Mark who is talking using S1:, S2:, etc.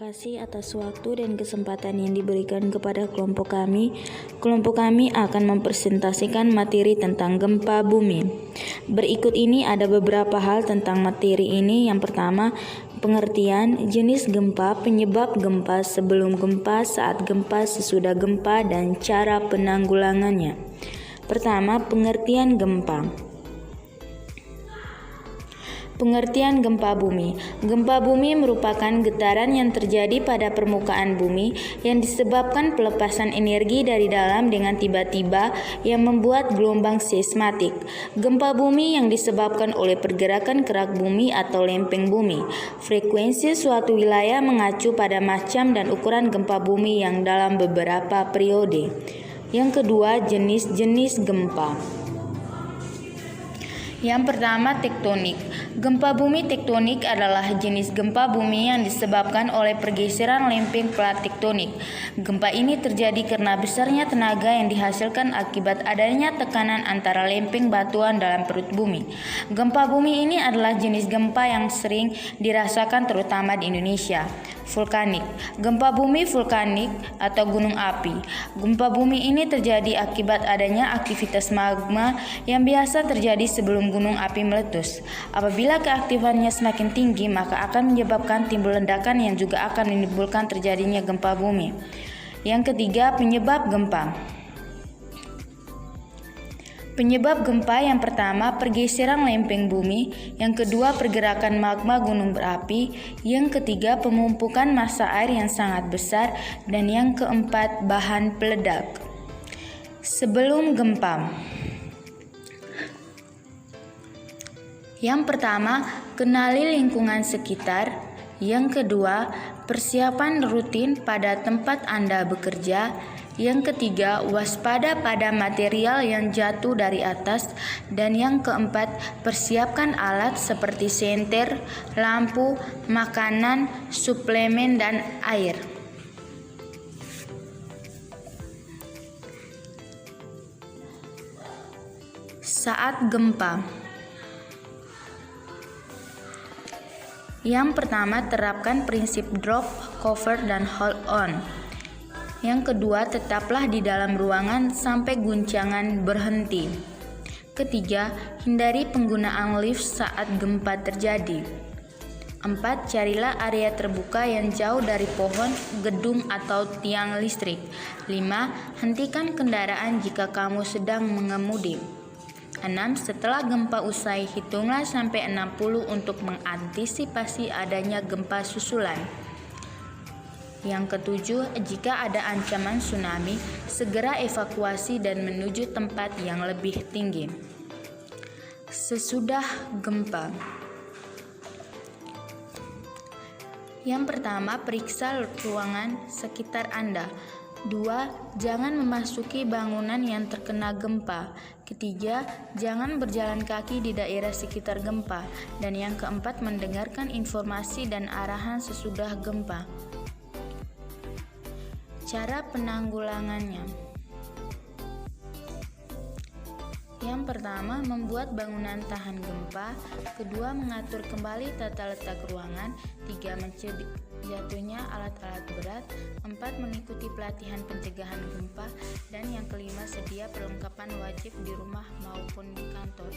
S1: kasih atas waktu dan kesempatan yang diberikan kepada kelompok kami. Kelompok kami akan mempresentasikan materi tentang gempa bumi. Berikut ini ada beberapa hal tentang materi ini. Yang pertama, pengertian jenis gempa, penyebab gempa, sebelum gempa, saat gempa, sesudah gempa, dan cara penanggulangannya. Pertama, pengertian gempa. Pengertian gempa bumi. Gempa bumi merupakan getaran yang terjadi pada permukaan bumi yang disebabkan pelepasan energi dari dalam dengan tiba-tiba yang membuat gelombang seismatik. Gempa bumi yang disebabkan oleh pergerakan kerak bumi atau lempeng bumi. Frekuensi suatu wilayah mengacu pada macam dan ukuran gempa bumi yang dalam beberapa periode. Yang kedua, jenis-jenis gempa. Yang pertama, tektonik. Gempa bumi tektonik adalah jenis gempa bumi yang disebabkan oleh pergeseran lempeng plat tektonik. Gempa ini terjadi karena besarnya tenaga yang dihasilkan akibat adanya tekanan antara lempeng batuan dalam perut bumi. Gempa bumi ini adalah jenis gempa yang sering dirasakan terutama di Indonesia. Vulkanik. Gempa bumi vulkanik atau gunung api. Gempa bumi ini terjadi akibat adanya aktivitas magma yang biasa terjadi sebelum gunung api meletus. Apabila keaktifannya semakin tinggi, maka akan menyebabkan timbul ledakan yang juga akan menimbulkan terjadinya gempa bumi. Yang ketiga, penyebab gempa. Penyebab gempa yang pertama, pergeseran lempeng bumi. Yang kedua, pergerakan magma gunung berapi. Yang ketiga, pemumpukan massa air yang sangat besar. Dan yang keempat, bahan peledak. Sebelum gempa. Yang pertama, kenali lingkungan sekitar. Yang kedua, persiapan rutin pada tempat Anda bekerja. Yang ketiga, waspada pada material yang jatuh dari atas. Dan yang keempat, persiapkan alat seperti senter, lampu, makanan, suplemen, dan air. Saat gempa. Yang pertama, terapkan prinsip drop, cover, dan hold on. Yang kedua, tetaplah di dalam ruangan sampai guncangan berhenti. Ketiga, hindari penggunaan lift saat gempa terjadi. 4. Carilah area terbuka yang jauh dari pohon, gedung, atau tiang listrik. 5. Hentikan kendaraan jika kamu sedang mengemudi. 6. Setelah gempa usai, hitunglah sampai 60 untuk mengantisipasi adanya gempa susulan. Yang ketujuh, jika ada ancaman tsunami, segera evakuasi dan menuju tempat yang lebih tinggi. Sesudah gempa. Yang pertama, periksa ruangan sekitar Anda. 2. Jangan memasuki bangunan yang terkena gempa. Ketiga, jangan berjalan kaki di daerah sekitar gempa. Dan yang keempat, mendengarkan informasi dan arahan sesudah gempa. Cara penanggulangannya. Yang pertama, membuat bangunan tahan gempa. Kedua, mengatur kembali tata letak ruangan. 3. Mencegah jatuhnya alat-alat berat. 4. Mengikuti pelatihan pencegahan gempa. Dan yang kelima, sedia perlengkapan wajib di rumah maupun di kantor.